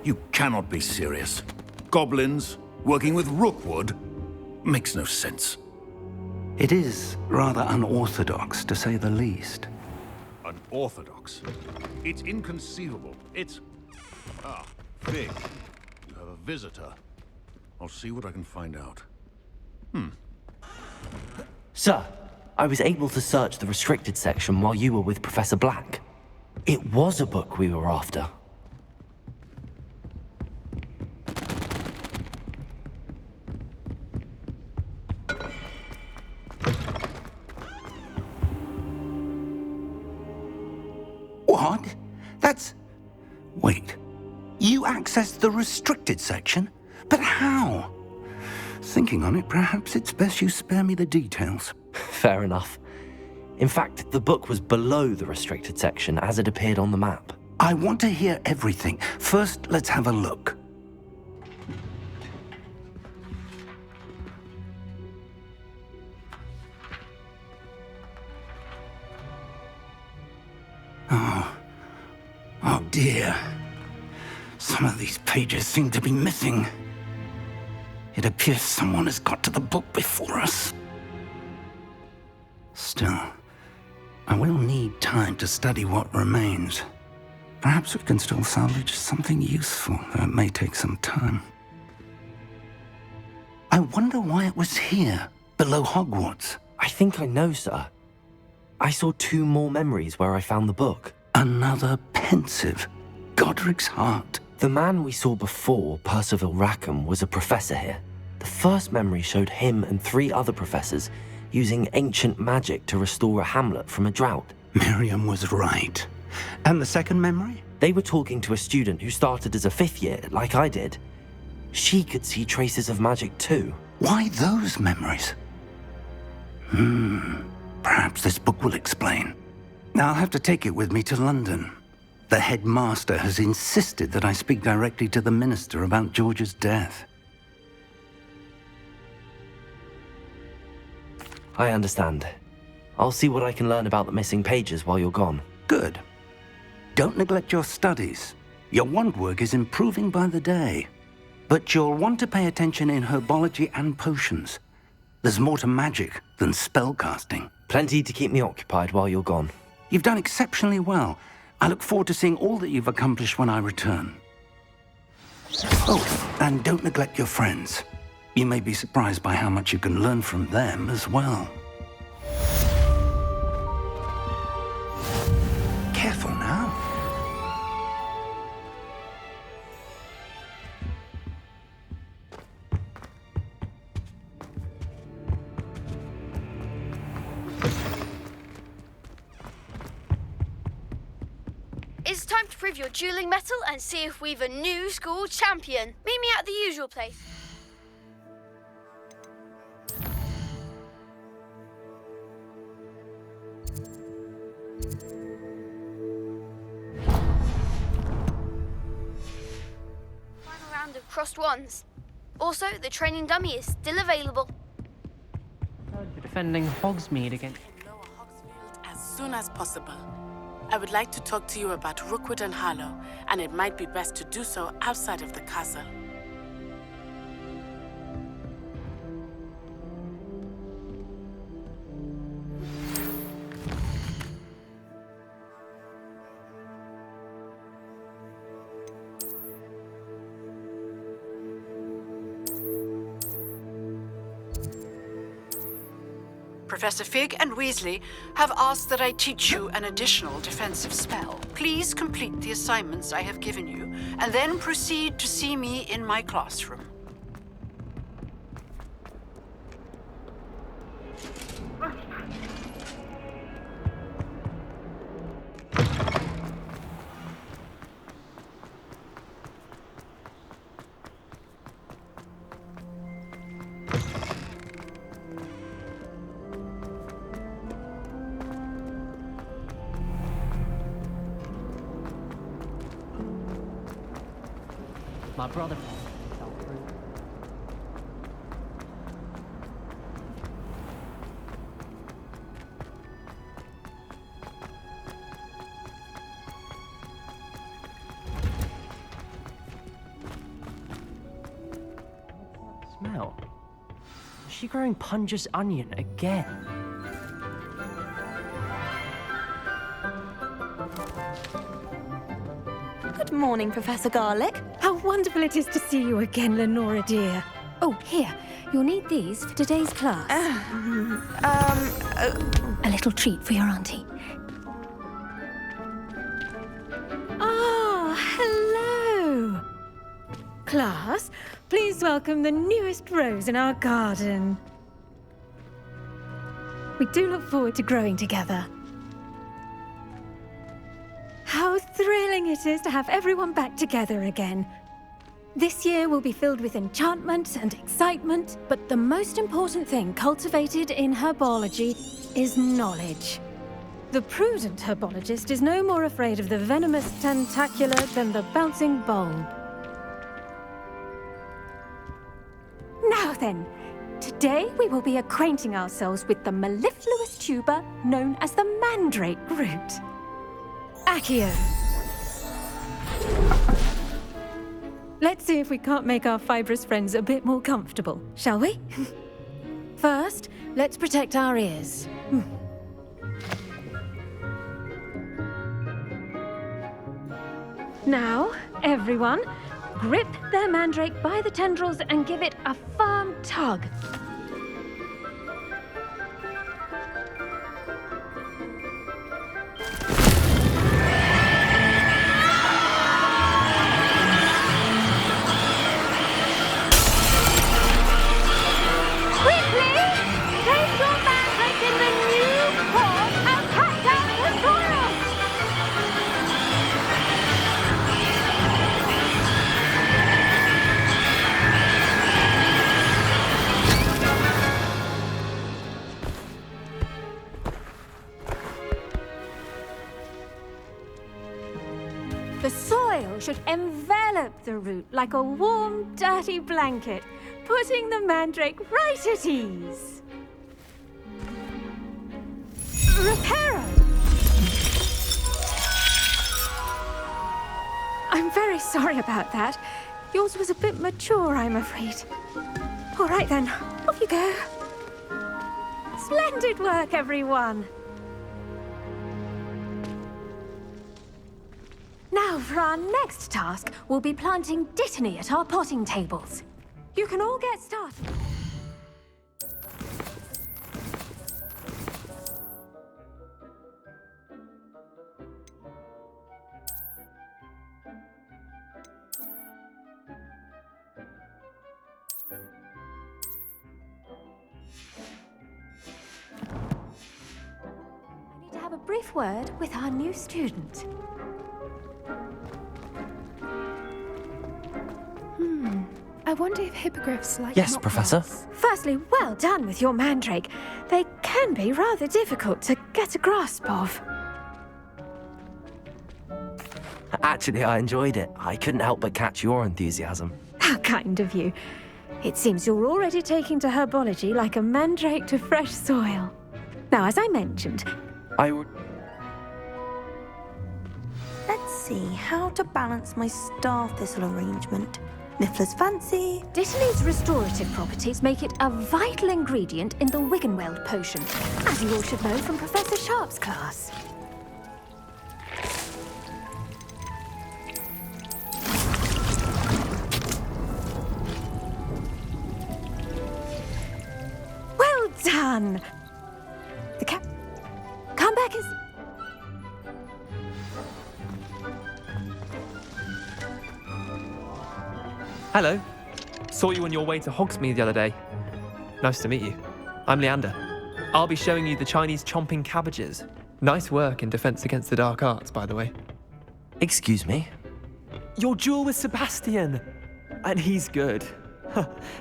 You cannot be serious. Goblins working with Rookwood makes no sense. It is rather unorthodox, to say the least. Unorthodox? It's inconceivable. It's... Ah, Fig. You have a visitor. I'll see what I can find out. Sir, I was able to search the restricted section while you were with Professor Black. It was a book we were after. What? That's... Wait. You accessed the restricted section? But how? Thinking on it, perhaps it's best you spare me the details. Fair enough. In fact, the book was below the restricted section as it appeared on the map. I want to hear everything. First, let's have a look. Oh dear. Some of these pages seem to be missing. It appears someone has got to the book before us. Still, I will need time to study what remains. Perhaps we can still salvage something useful, though it may take some time. I wonder why it was here, below Hogwarts. I think I know, sir. I saw 2 more memories where I found the book. Another pensive. Godric's heart. The man we saw before, Percival Rackham, was a professor here. The first memory showed him and 3 other professors using ancient magic to restore a hamlet from a drought. Miriam was right. And the second memory? They were talking to a student who started as a 5th year, like I did. She could see traces of magic too. Why those memories? Perhaps this book will explain. Now I'll have to take it with me to London. The headmaster has insisted that I speak directly to the minister about George's death. I understand. I'll see what I can learn about the missing pages while you're gone. Good. Don't neglect your studies. Your wand work is improving by the day. But you'll want to pay attention in herbology and potions. There's more to magic than spellcasting. Plenty to keep me occupied while you're gone. You've done exceptionally well. I look forward to seeing all that you've accomplished when I return. Oh, and don't neglect your friends. You may be surprised by how much you can learn from them as well. Careful now. It's time to prove your dueling mettle and see if we've a new school champion. Meet me at the usual place. Final round of crossed wands. Also, the training dummy is still available. You're defending Hogsmeade against... Lower Hogsfield as soon as possible. I would like to talk to you about Rookwood and Harlow, and it might be best to do so outside of the castle. Professor Fig and Weasley have asked that I teach you an additional defensive spell. Please complete the assignments I have given you, and then proceed to see me in my classroom. My brother fell through. now? Is she growing Punja's onion again? Good morning, Professor Garlick. How wonderful it is to see you again, Lenora dear. Oh, here. You'll need these for today's class. A little treat for your auntie. Ah, hello. Class, please welcome the newest rose in our garden. We do look forward to growing together. How thrilling it is to have everyone back together again. This year will be filled with enchantment and excitement, but the most important thing cultivated in herbology is knowledge. The prudent herbologist is no more afraid of the venomous tentacular than the bouncing bulb. Now then, today we will be acquainting ourselves with the mellifluous tuber known as the mandrake root. Accio. Let's see if we can't make our fibrous friends a bit more comfortable, shall we? First, let's protect our ears. Now, everyone, grip their mandrake by the tendrils and give it a firm tug. The soil should envelop the root like a warm, dirty blanket, putting the mandrake right at ease. Reparo! I'm very sorry about that. Yours was a bit mature, I'm afraid. All right then, off you go. Splendid work, everyone. Now, for our next task, we'll be planting dittany at our potting tables. You can all get started. I need to have a brief word with our new student. I wonder if hippogriffs like Yes, not Professor. plants. Firstly, well done with your mandrake. They can be rather difficult to get a grasp of. Actually, I enjoyed it. I couldn't help but catch your enthusiasm. How kind of you. It seems you're already taking to herbology like a mandrake to fresh soil. Now, as I mentioned, Let's see how to balance my star thistle arrangement. Niffler's fancy. Dittany's restorative properties make it a vital ingredient in the Wiggenweld potion, as you all should know from Professor Sharp's class. Well done! The comeback is... Hello. Saw you on your way to Hogsmeade the other day. Nice to meet you. I'm Leander. I'll be showing you the Chinese chomping cabbages. Nice work in Defense Against the Dark Arts, by the way. Excuse me? Your duel with Sebastian! And he's good.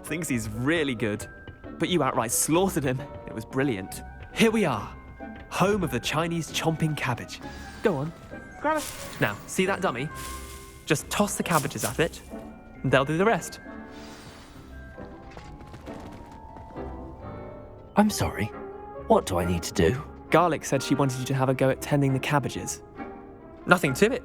Thinks he's really good. But you outright slaughtered him. It was brilliant. Here we are. Home of the Chinese chomping cabbage. Go on. Grab it. Now, see that dummy? Just toss the cabbages at it. And they'll do the rest. I'm sorry. What do I need to do? Garlic said she wanted you to have a go at tending the cabbages. Nothing to it.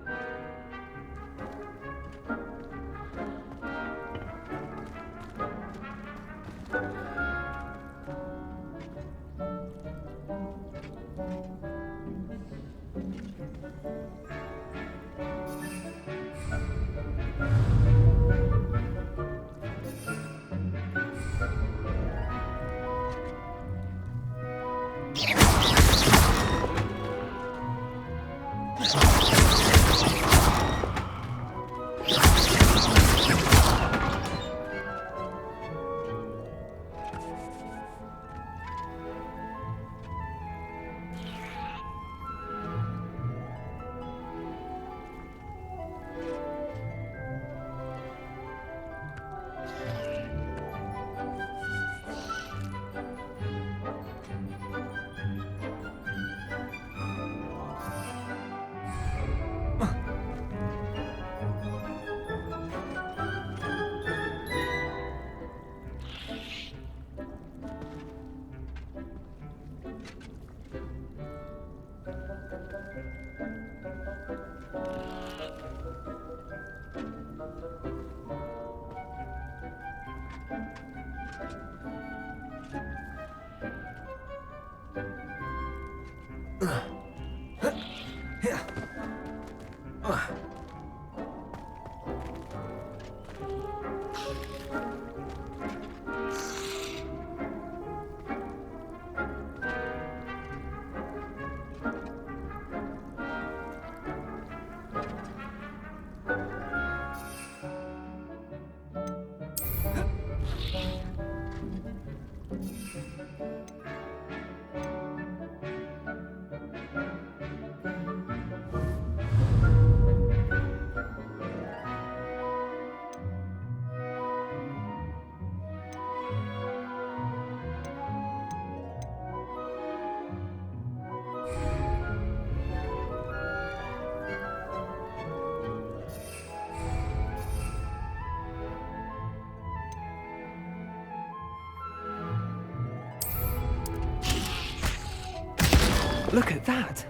Look at that!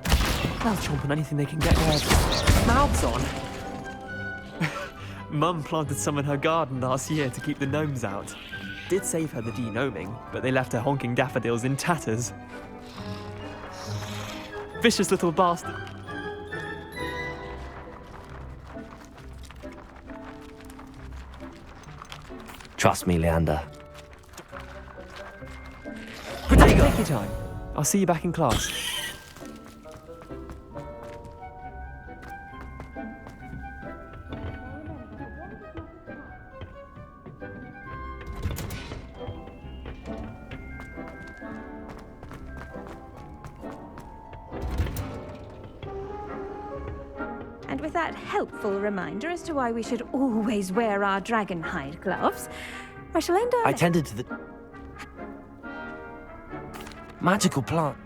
They'll chomp on anything they can get their mouths on. Mum planted some in her garden last year to keep the gnomes out. Did save her the de-gnoming, but they left her honking daffodils in tatters. Vicious little bastard. Trust me, Leander. Take your time. I'll see you back in class. And with that helpful reminder as to why we should always wear our dragon hide gloves, I shall end our... I tended to the magical plant.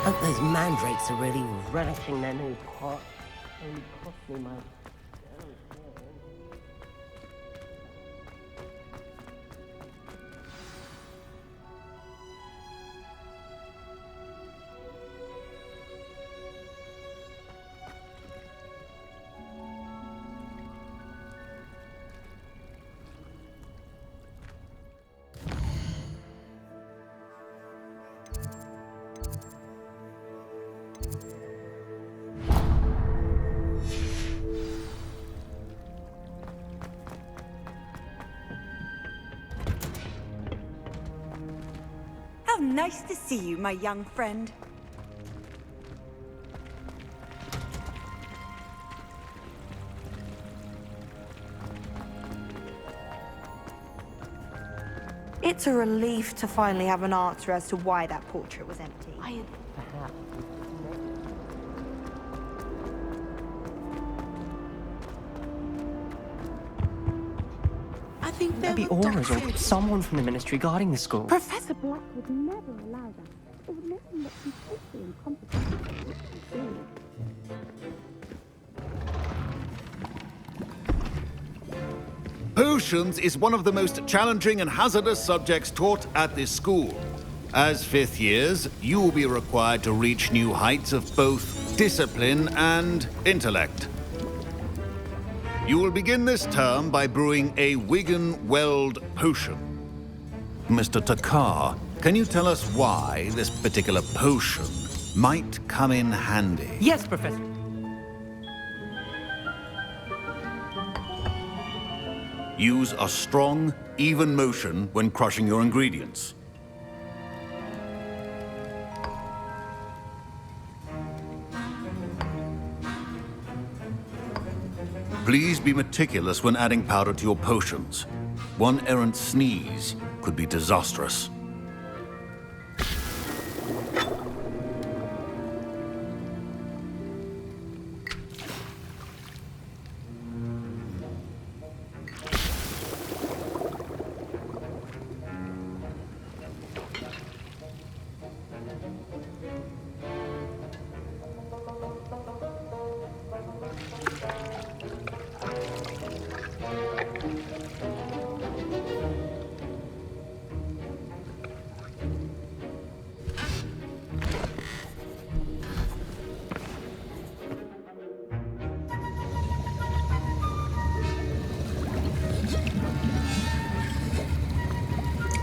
Hope those mandrakes are really relishing their new pot. Only cost me my... How nice to see you, my young friend. It's a relief to finally have an answer as to why that portrait was empty. Perhaps. I think they Maybe look Aura's or duck-faced. someone from the ministry guarding the school. Professor Black would never allow that. It would make him look completely incompetent. Potions is one of the most challenging and hazardous subjects taught at this school. As fifth years, you will be required to reach new heights of both discipline and intellect. You will begin this term by brewing a Wigan Weld potion. Mr. Takar, can you tell us why this particular potion might come in handy? Yes, Professor. Use a strong, even motion when crushing your ingredients. Please be meticulous when adding powder to your potions. One errant sneeze could be disastrous.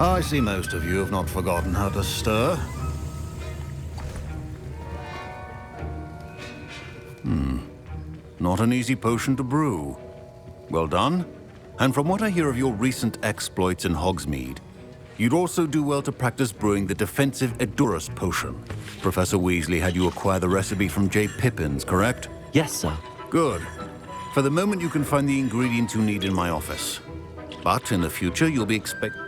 I see most of you have not forgotten how to stir. Not an easy potion to brew. Well done. And from what I hear of your recent exploits in Hogsmeade, you'd also do well to practice brewing the defensive Edurus potion. Professor Weasley had you acquire the recipe from J. Pippins, correct? Yes, sir. Good. For the moment, you can find the ingredients you need in my office. But in the future, you'll be expected...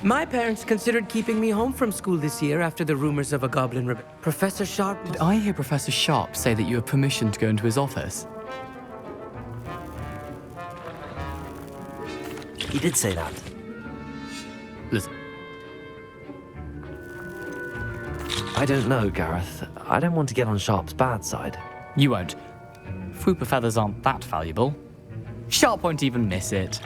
My parents considered keeping me home from school this year after the rumors of a goblin Professor Sharp... Did I hear Professor Sharp say that you have permission to go into his office? He did say that. Listen. I don't know, Gareth. I don't want to get on Sharp's bad side. You won't. Fwooper feathers aren't that valuable. Sharp won't even miss it.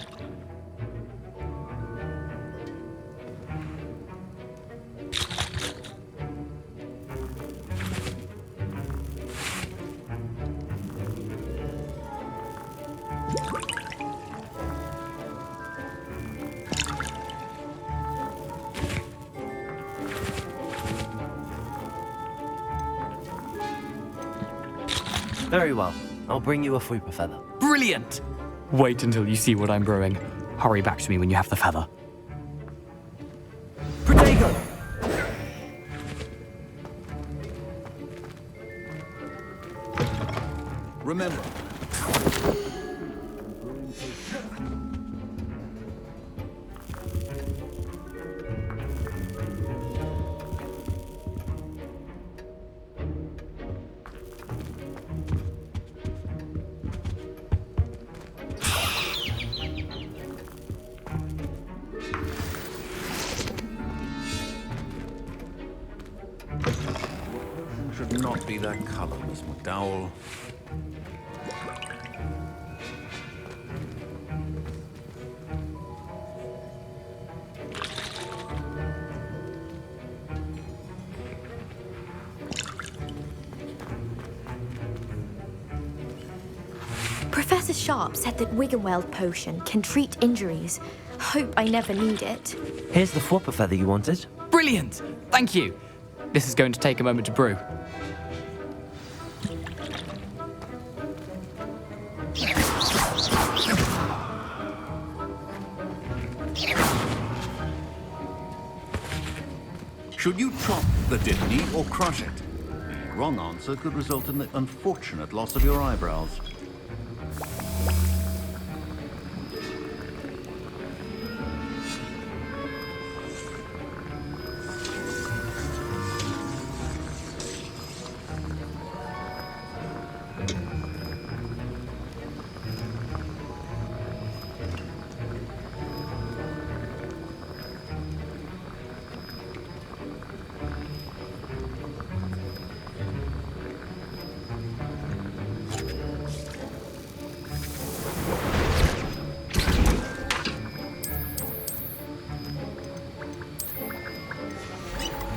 Very well. I'll bring you a Fwooper feather. Brilliant! Wait until you see what I'm brewing. Hurry back to me when you have the feather. Protego! Remember... should not be that color, Miss McDowell. Professor Sharp said that Wiggenweld potion can treat injuries. Hope I never need it. Here's the Fwooper feather you wanted. Brilliant! Thank you. This is going to take a moment to brew. Should you chop the Dittany or crush it? The wrong answer could result in the unfortunate loss of your eyebrows.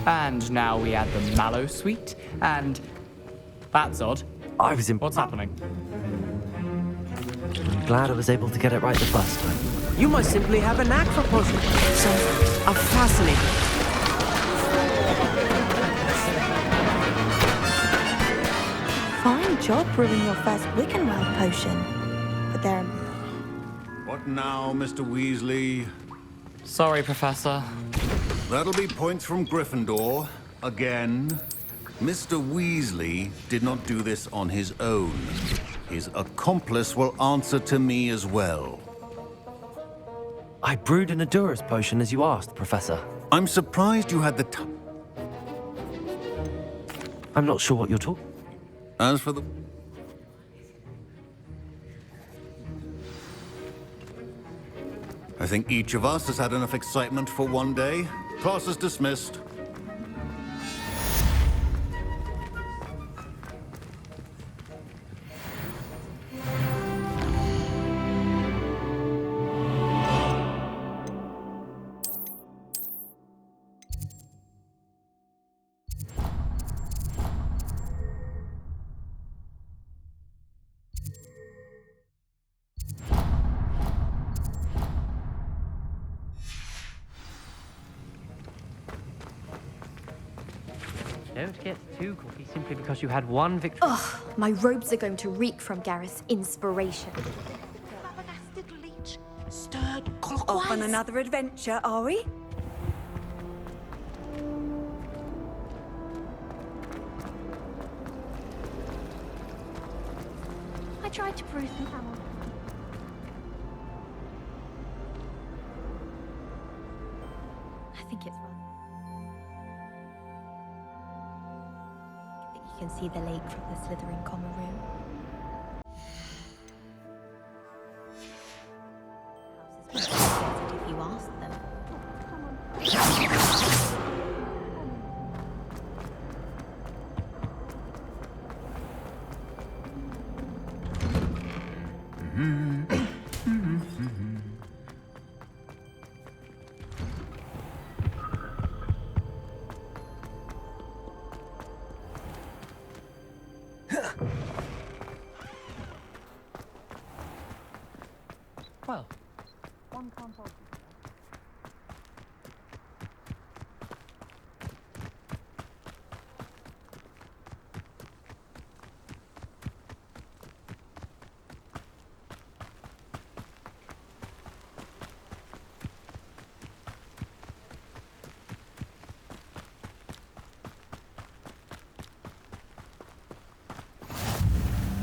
And now we add the mallow sweet, and... That's odd. I was in... What's happening? I'm glad I was able to get it right the first time. You must simply have a knack for potions. Some are fascinating. Fine job brewing your first Wiggenweld potion. But there... What now, Mr. Weasley? Sorry, Professor. That'll be points from Gryffindor. Again. Mr. Weasley did not do this on his own. His accomplice will answer to me as well. I brewed an Edurus potion as you asked, Professor. I'm surprised you had the time. I'm not sure what you're talking... As for the... I think each of us has had enough excitement for one day. Class is dismissed. Don't get too cocky simply because you had one victory. Ugh, my robes are going to reek from Gareth's inspiration. Stirred clockwise. Off on another adventure, are we? I tried to prove them how. I think it's wrong. I think you can see the lake from the Slytherin common room. Houses would get it if you asked them. Well, one can't hold.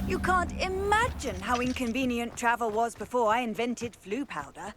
You can't imagine how inconvenient travel was before I invented flu powder.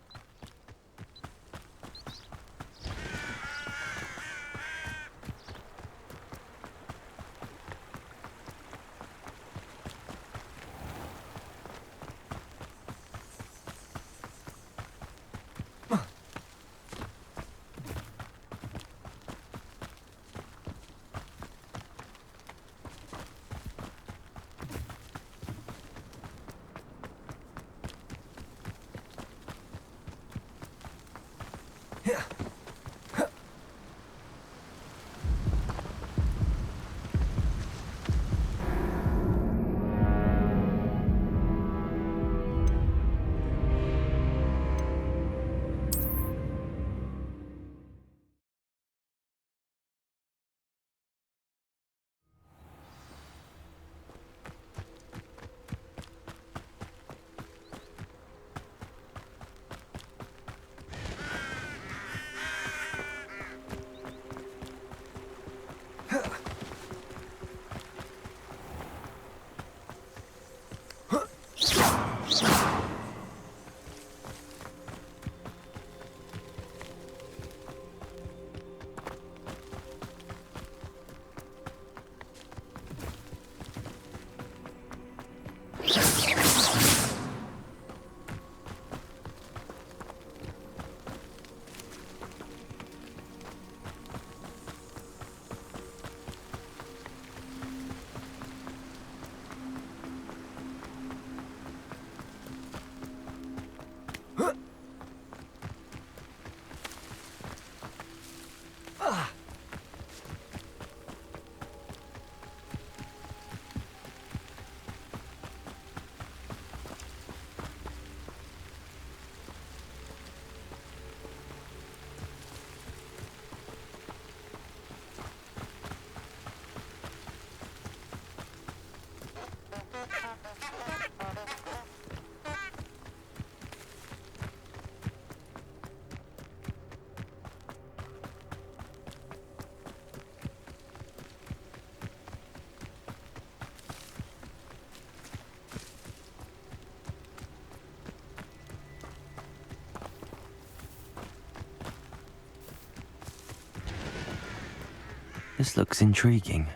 This looks intriguing.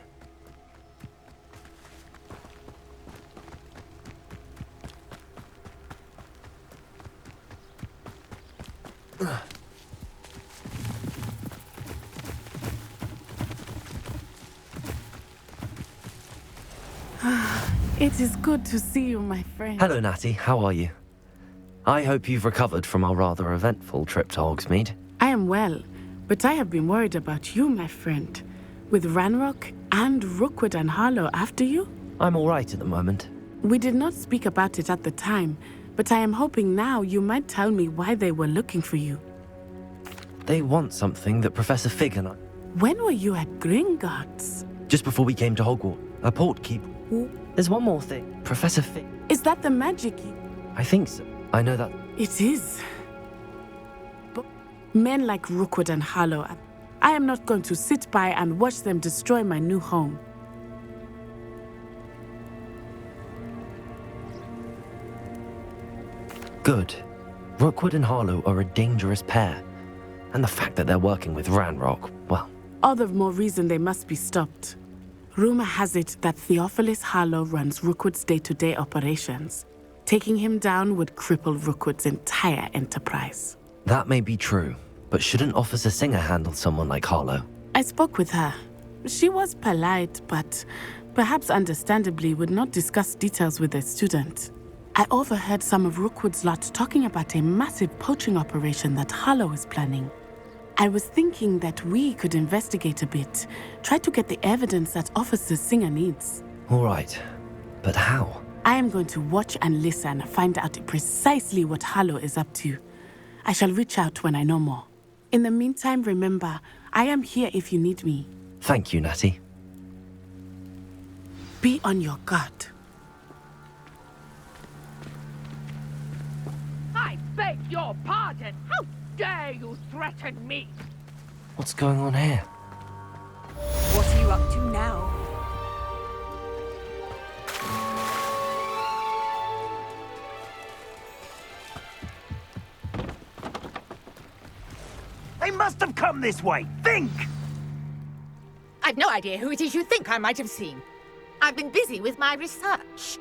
It is good to see you, my friend. Hello, Natty. How are you? I hope you've recovered from our rather eventful trip to Hogsmeade. I am well, but I have been worried about you, my friend. With Ranrock and Rookwood and Harlow after you? I'm all right at the moment. We did not speak about it at the time, but I am hoping now you might tell me why they were looking for you. They want something that Professor Fig and I... When were you at Gringotts? Just before we came to Hogwarts, a portkeeper. There's one more thing. Professor Fig. Is that the magic key? I think so. I know that. It is. But men like Rookwood and Harlow, I am not going to sit by and watch them destroy my new home. Good. Rookwood and Harlow are a dangerous pair. And the fact that they're working with Ranrock, well... All the more reason they must be stopped. Rumor has it that Theophilus Harlow runs Rookwood's day-to-day operations. Taking him down would cripple Rookwood's entire enterprise. That may be true, but shouldn't Officer Singer handle someone like Harlow? I spoke with her. She was polite, but perhaps understandably would not discuss details with a student. I overheard some of Rookwood's lot talking about a massive poaching operation that Harlow is planning. I was thinking that we could investigate a bit, try to get the evidence that Officer Singer needs. All right, but how? I am going to watch and listen, find out precisely what Harlow is up to. I shall reach out when I know more. In the meantime, remember, I am here if you need me. Thank you, Natty. Be on your guard. I beg your pardon. How dare you threaten me? What's going on here? What are you up to now? They must have come this way. Think! I've no idea who it is you think I might have seen. I've been busy with my research.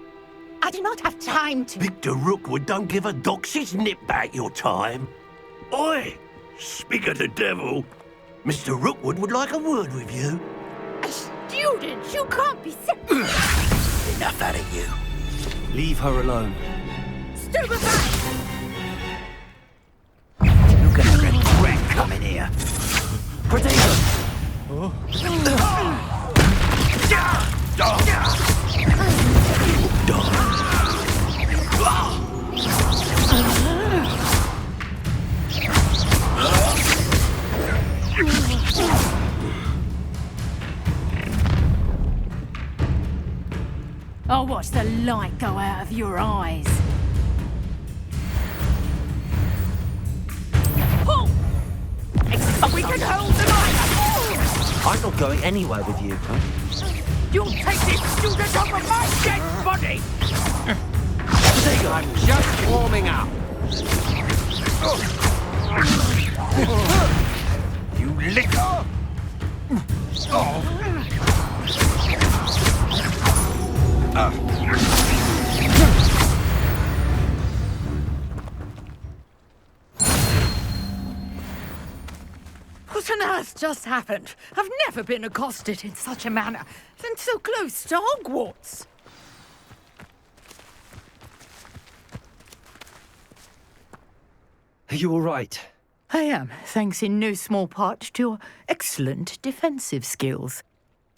I do not have time to... Victor Rookwood don't give a doxy's nip back your time. Oi! Speak of the devil. Mr. Rookwood would like a word with you. A student? You can't be... Enough out of you. Leave her alone. Stupefy! You're gonna regret coming here. Potato! I'll watch the light go out of your eyes. Pull! We can hold the light! I'm not going anywhere with you. You'll take this student off of my dead body! I'm just warming up. You licker! What on earth just happened? I've never been accosted in such a manner, and so close to Hogwarts. Are you all right? I am, thanks in no small part to your excellent defensive skills.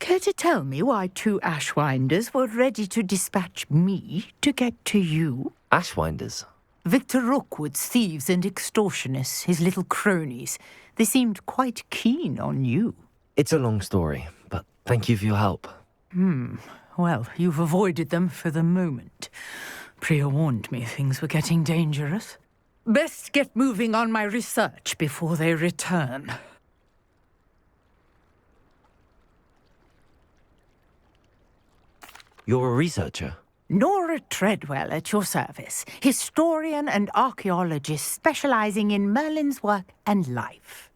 Care to tell me why two Ashwinders were ready to dispatch me to get to you? Ashwinders? Victor Rookwood's thieves and extortionists, his little cronies. They seemed quite keen on you. It's a long story, but thank you for your help. Well, you've avoided them for the moment. Priya warned me things were getting dangerous. Best get moving on my research before they return. You're a researcher? Nora Treadwell at your service, historian and archaeologist specializing in Merlin's work and life.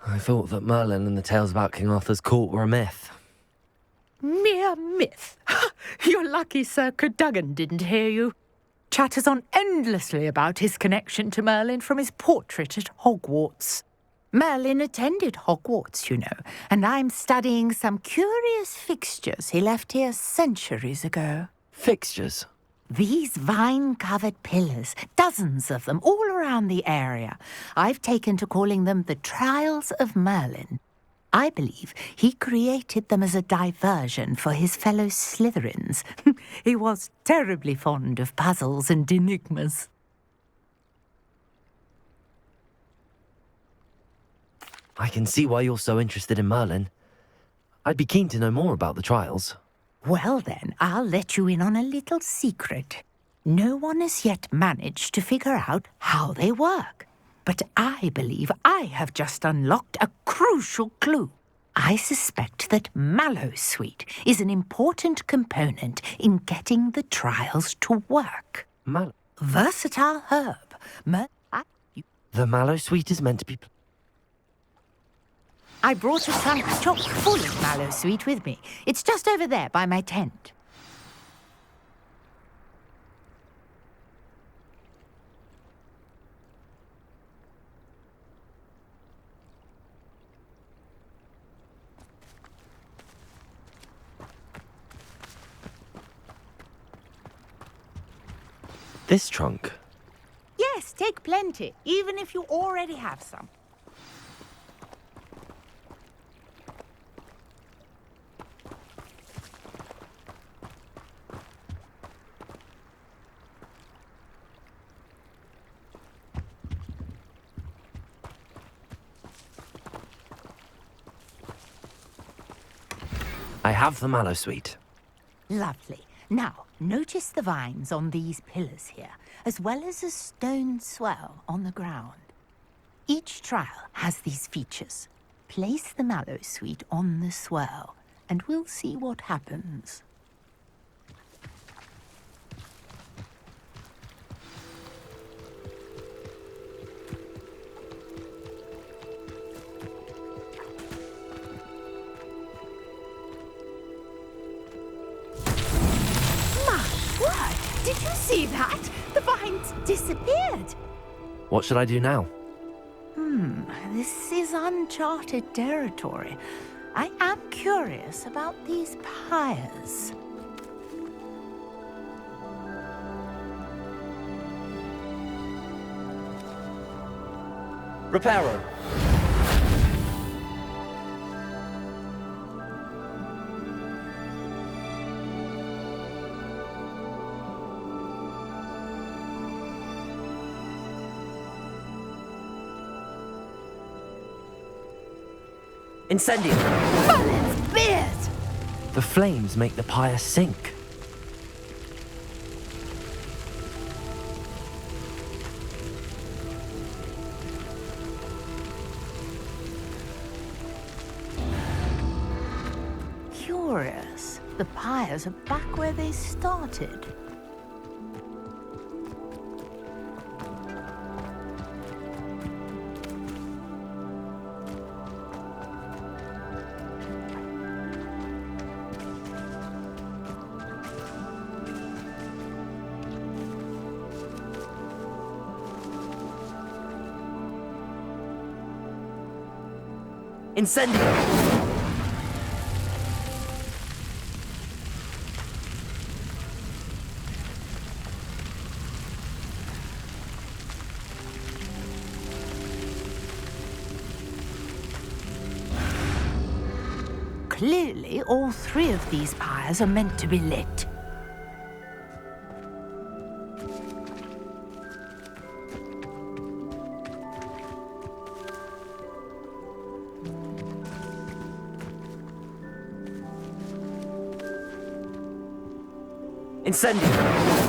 I thought that Merlin and the tales about King Arthur's court were a myth. Mere myth. You're lucky Sir Cadogan didn't hear you. Chatters on endlessly about his connection to Merlin from his portrait at Hogwarts. Merlin attended Hogwarts, you know, and I'm studying some curious fixtures he left here centuries ago. Fixtures? These vine-covered pillars, dozens of them, all around the area. I've taken to calling them the Trials of Merlin. I believe he created them as a diversion for his fellow Slytherins. He was terribly fond of puzzles and enigmas. I can see why you're so interested in Merlin. I'd be keen to know more about the trials. Well then, I'll let you in on a little secret. No one has yet managed to figure out how they work. But I believe I have just unlocked a crucial clue. I suspect that Mallowsweet is an important component in getting the trials to work. Versatile herb. The Mallowsweet is meant to be... I brought a trunk chock full of Mallowsweet with me. It's just over there by my tent. This trunk? Yes, take plenty, even if you already have some. I have the Mallowsweet. Lovely. Now, notice the vines on these pillars here, as well as a stone swell on the ground. Each trial has these features. Place the Mallowsweet on the swell, and we'll see what happens. Did you see that? The vines disappeared. What should I do now? This is uncharted territory. I am curious about these pyres. Reparo. Incendio! Merlin's beard! The flames make the pyre sink. Curious. The pyres are back where they started. Incendio! Clearly, all three of these pyres are meant to be lit. Incendio!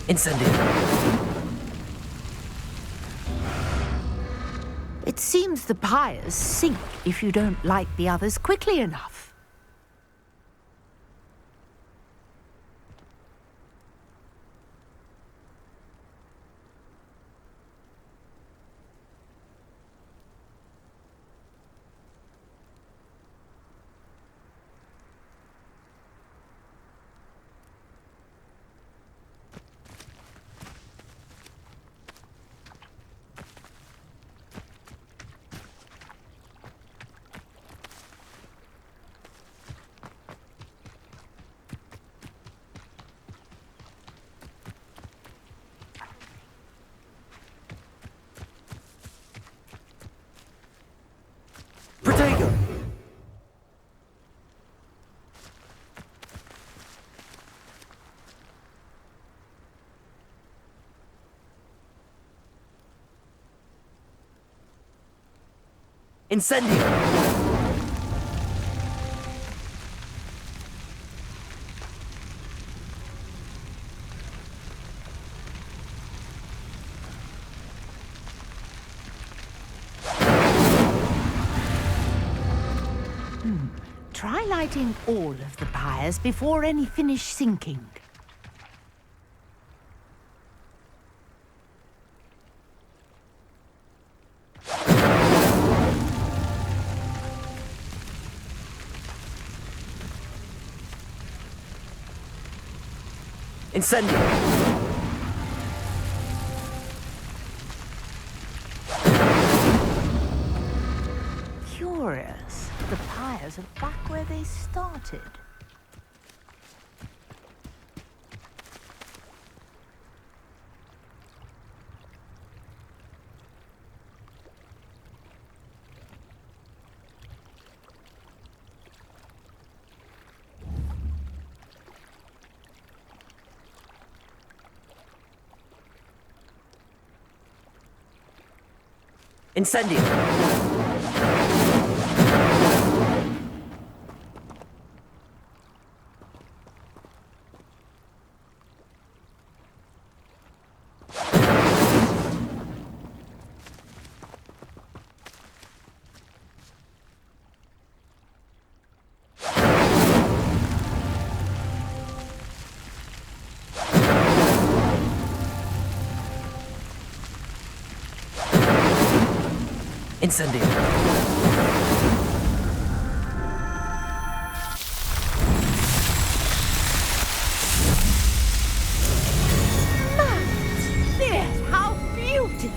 Incendio! It seems the pyres sink if you don't light the others quickly enough. Incendio! Try lighting all of the pyres before any finish sinking. Incendio! Curious. The pyres are back where they started. Incendio! Incendio! Yes, how beautiful!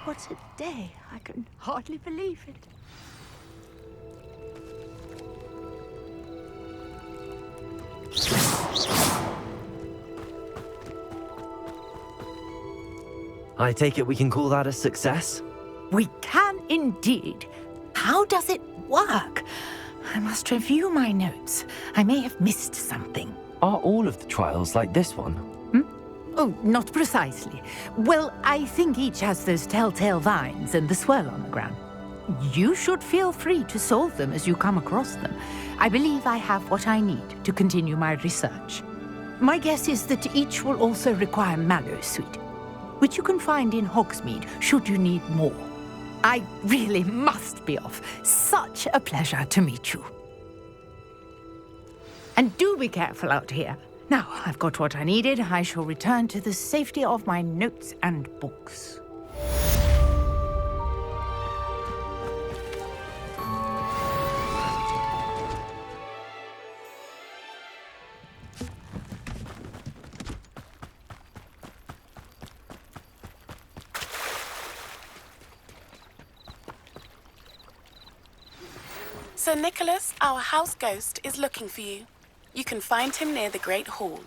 What a day. I can hardly believe it. I take it we can call that a success? We can indeed. How does it work? I must review my notes. I may have missed something. Are all of the trials like this one? Oh, not precisely. Well, I think each has those telltale vines and the swirl on the ground. You should feel free to solve them as you come across them. I believe I have what I need to continue my research. My guess is that each will also require mallow sweet, which you can find in Hogsmeade should you need more. I really must be off. Such a pleasure to meet you. And do be careful out here. Now, I've got what I needed. I shall return to the safety of my notes and books. Sir Nicholas, our house ghost, is looking for you. You can find him near the Great Hall.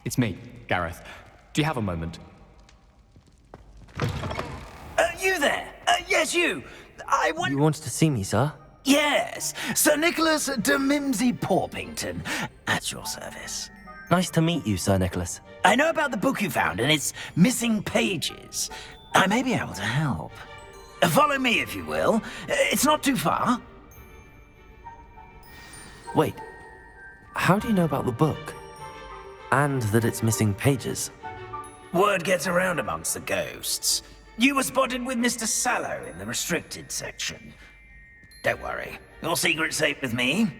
It's me, Gareth. Do you have a moment? You there? Yes, you. I want... You wanted to see me, sir? Yes, Sir Nicholas de Mimsy Porpington, at your service. Nice to meet you, Sir Nicholas. I know about the book you found and its missing pages. I may be able to help. Follow me, if you will. It's not too far. Wait, how do you know about the book? And that it's missing pages? Word gets around amongst the ghosts. You were spotted with Mr. Sallow in the restricted section. Don't worry, your secret's safe with me.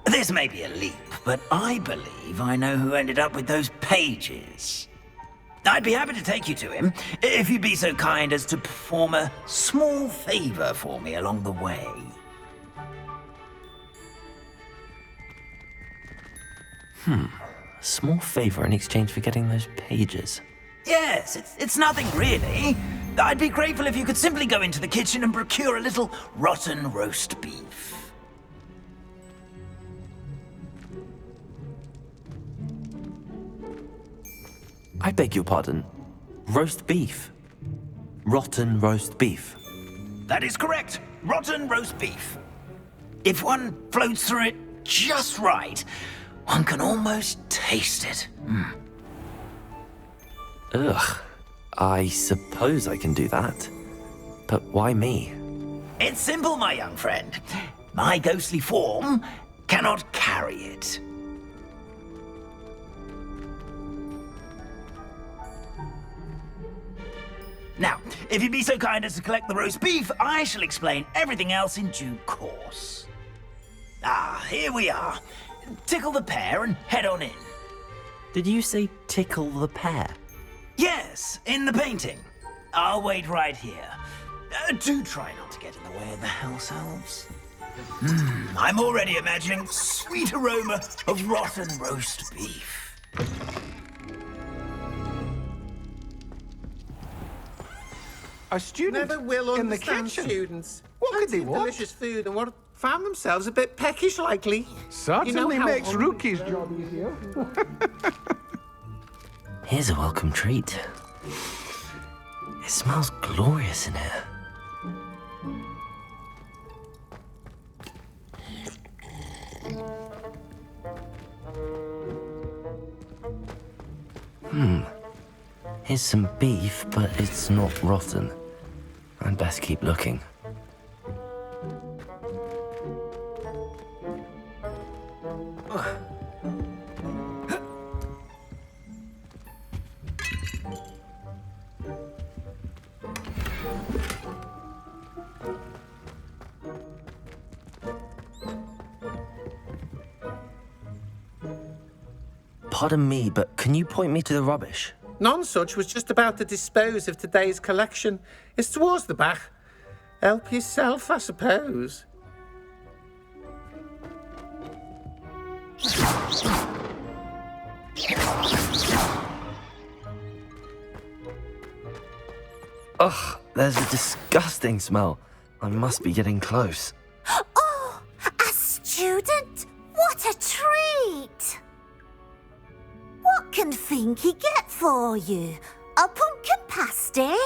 This may be a leap, but I believe I know who ended up with those pages. I'd be happy to take you to him, if you'd be so kind as to perform a small favor for me along the way. A small favor in exchange for getting those pages. Yes, it's nothing really. I'd be grateful if you could simply go into the kitchen and procure a little rotten roast beef. I beg your pardon. Roast beef. Rotten roast beef. That is correct. Rotten roast beef. If one floats through it just right, one can almost taste it. Ugh. I suppose I can do that. But why me? It's simple, my young friend. My ghostly form cannot carry it. Now, if you'd be so kind as to collect the roast beef, I shall explain everything else in due course. Ah, here we are. Tickle the pear and head on in. Did you say tickle the pear? Yes, in the painting. I'll wait right here. Do try not to get in the way of the house elves. I'm already imagining sweet aroma of rotten roast beef. A student never will in the understand kitchen. students. What could they Plenty of want? delicious food and what found themselves a bit peckish likely. Certainly how makes hungry- Rookie's job easier. Here's a welcome treat. It smells glorious in here. Here's some beef, but it's not rotten. I'd best keep looking. Pardon me, but can you point me to the rubbish? Nonsuch was just about to dispose of today's collection. It's towards the back. Help yourself, I suppose. Ugh, there's a disgusting smell. I must be getting close. Oh, a student? What a treat! What can Finky get for you? A pumpkin pasty?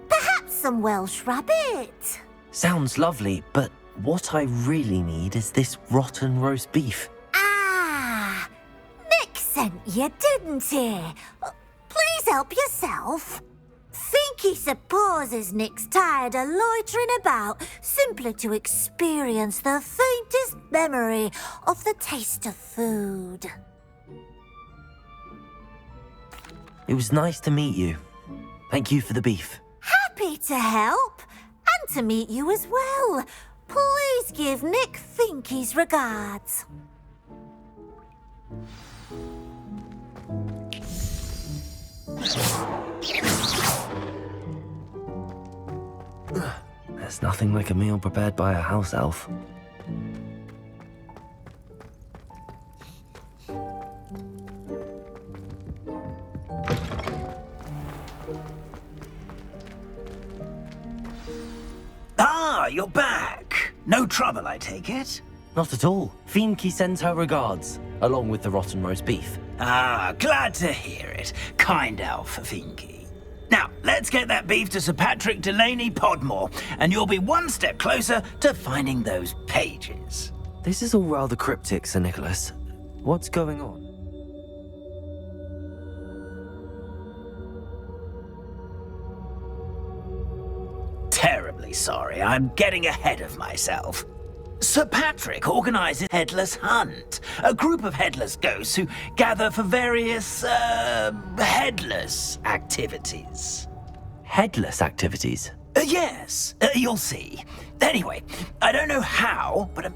Perhaps some Welsh rabbit? Sounds lovely, but what I really need is this rotten roast beef. Ah, Nick sent you, didn't he? Please help yourself. Finky supposes Nick's tired of loitering about simply to experience the faintest memory of the taste of food. It was nice to meet you. Thank you for the beef. Happy to help, and to meet you as well. Please give Nick Finky's regards. There's nothing like a meal prepared by a house elf. Ah, you're back. No trouble, I take it? Not at all. Finky sends her regards, along with the rotten roast beef. Ah, glad to hear it. Kind elf, Finky. Now, let's get that beef to Sir Patrick Delaney Podmore, and you'll be one step closer to finding those pages. This is all rather cryptic, Sir Nicholas. What's going on? Terribly sorry, I'm getting ahead of myself. Sir Patrick organises Headless Hunt, a group of headless ghosts who gather for various, headless activities. Headless activities? Yes, you'll see. Anyway, I don't know how, but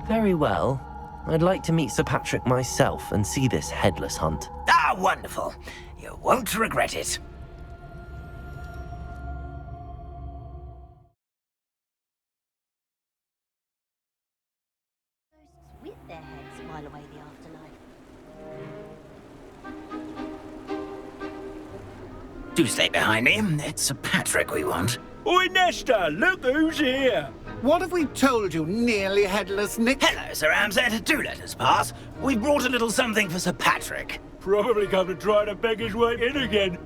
Very well. I'd like to meet Sir Patrick myself and see this headless hunt. Ah, wonderful. You won't regret it. With their heads while away the afterlife. Do stay behind me. It's Sir Patrick we want. Oi, Nesta, look who's here. What have we told you, nearly headless Nick? Hello, Sir Ramsay. Do let us pass. We've brought a little something for Sir Patrick. Probably come to try to beg his way in again.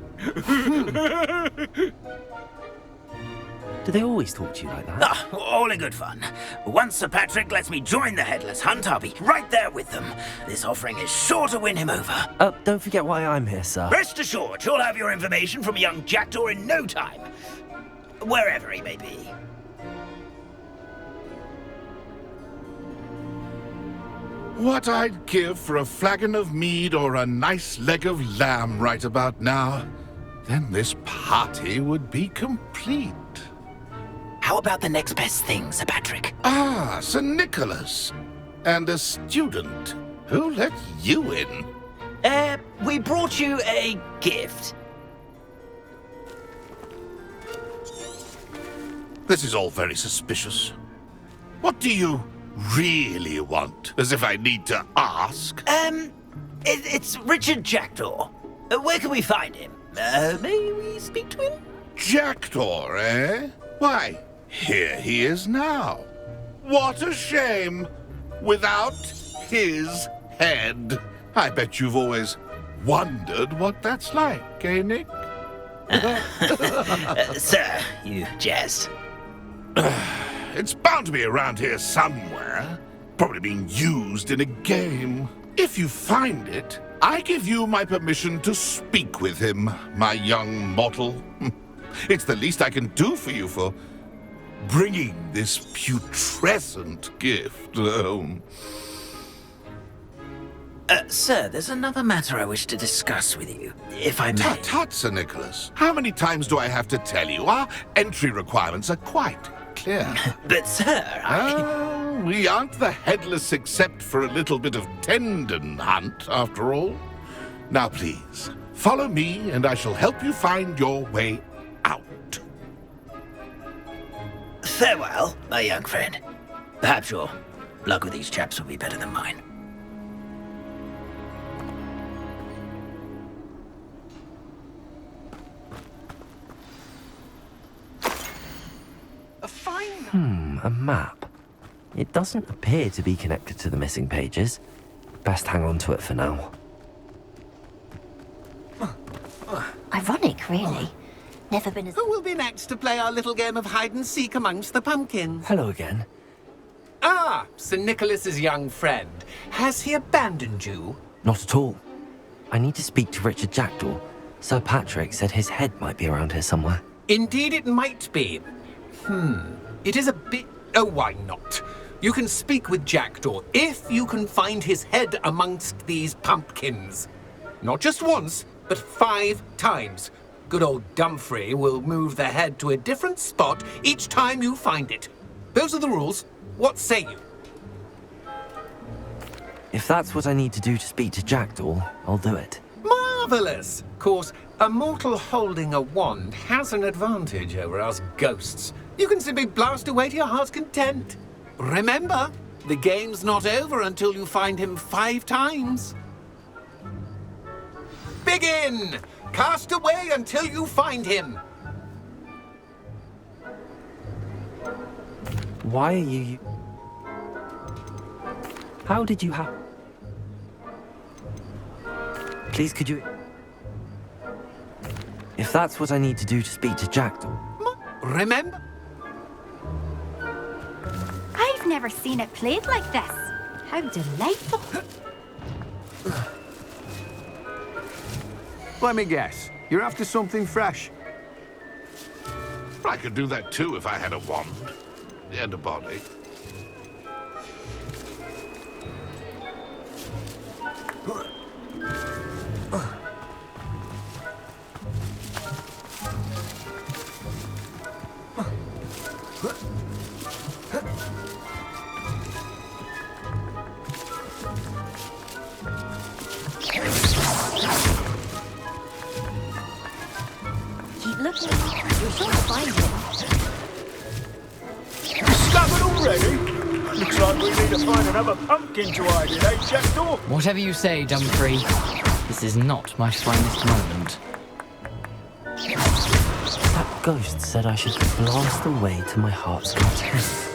Do they always talk to you like that? Ah, all in good fun. Once Sir Patrick lets me join the Headless Hunt, I'll be right there with them. This offering is sure to win him over. Don't forget why I'm here, sir. Rest assured, you'll have your information from a young jackdaw in no time. Wherever he may be. What I'd give for a flagon of mead or a nice leg of lamb right about now. Then this party would be complete. How about the next best thing, Sir Patrick? Ah, Sir Nicholas. And a student. Who let you in? We brought you a gift. This is all very suspicious. What do you really want? As if I need to ask. It's Richard Jackdaw. Where can we find him? May we speak to him? Jackdaw, eh? Why, here he is now. What a shame. Without his head. I bet you've always wondered what that's like, eh, Nick? Sir, you jest. It's bound to be around here somewhere. Probably being used in a game. If you find it, I give you my permission to speak with him, my young mortal. It's the least I can do for you for bringing this putrescent gift home. Sir, there's another matter I wish to discuss with you, if I may. Tut, Sir Nicholas. How many times do I have to tell you? Our entry requirements are quite clear. But, sir, we aren't the headless except for a little bit of tendon hunt, after all. Now, please, follow me, and I shall help you find your way out. Farewell, my young friend. Perhaps your luck with these chaps will be better than mine. A map. It doesn't appear to be connected to the missing pages. Best hang on to it for now. Ironic, really. Never been as... Who will be next to play our little game of hide-and-seek amongst the pumpkins? Hello again. Ah, Sir Nicholas's young friend. Has he abandoned you? Not at all. I need to speak to Richard Jackdaw. Sir Patrick said his head might be around here somewhere. Indeed it might be. It is a bit... Oh, why not? You can speak with Jackdaw if you can find his head amongst these pumpkins. Not just once, but 5 times. Good old Dumfrey will move the head to a different spot each time you find it. Those are the rules. What say you? If that's what I need to do to speak to Jackdaw, I'll do it. Marvellous! Of course, a mortal holding a wand has an advantage over us ghosts. You can simply blast away to your heart's content. Remember, the game's not over until you find him 5 times. Begin! Cast away until you find him. Why are you... How did you have... Please, could you... If that's what I need to do to speak to Jackdaw... Remember? I've never seen it played like this. How delightful. Let me guess. You're after something fresh. I could do that too if I had a wand and a body. Keep looking. You're sure to find him. Discovered already? Looks like we need to find another pumpkin to hide in, eh, Jackdaw? Whatever you say, Dumfrey. This is not my finest moment. That ghost said I should blast away to my heart's content.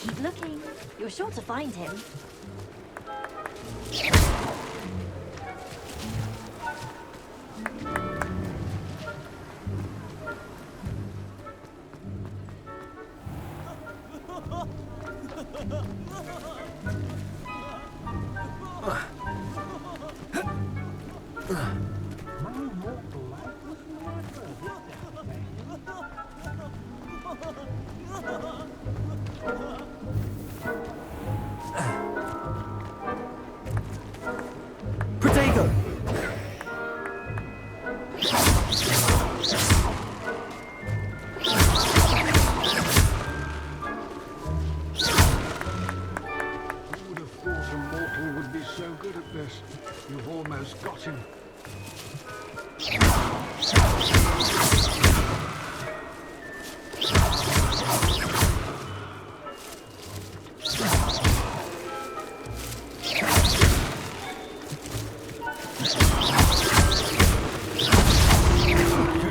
Keep looking. You're sure to find him. Protego! Who would have thought a mortal would be so good at this? You've almost got him.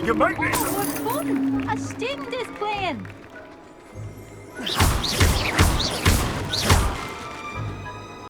You make me